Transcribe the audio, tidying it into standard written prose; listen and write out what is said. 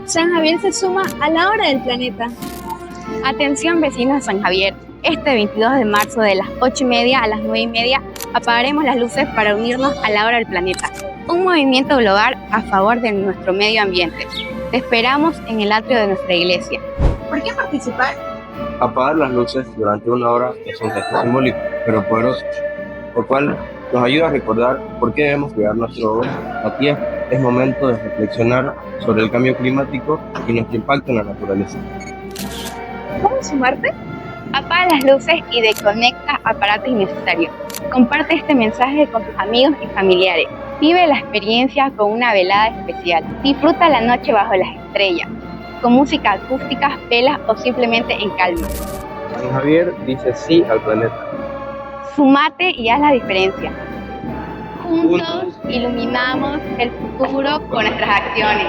San Javier se suma a la hora del planeta. Atención vecinos de San Javier, este 22 de marzo de las 8:30 a las 9:30 apagaremos las luces para unirnos a la hora del planeta, un movimiento global a favor de nuestro medio ambiente. Te esperamos en el atrio de nuestra iglesia. ¿Por qué participar? Apagar las luces durante una hora es un gesto simbólico, pero poderoso, lo cual nos ayuda a recordar por qué debemos cuidar nuestro hogar. La tierra. Es momento de reflexionar sobre el cambio climático y nuestro impacto en la naturaleza. ¿Cómo sumarte? Apaga las luces y desconecta aparatos innecesarios. Comparte este mensaje con tus amigos y familiares. Vive la experiencia con una velada especial. Disfruta la noche bajo las estrellas, con música acústica, velas o simplemente en calma. San Javier dice sí al planeta. Sumate y haz la diferencia. Juntos iluminamos el futuro con nuestras acciones.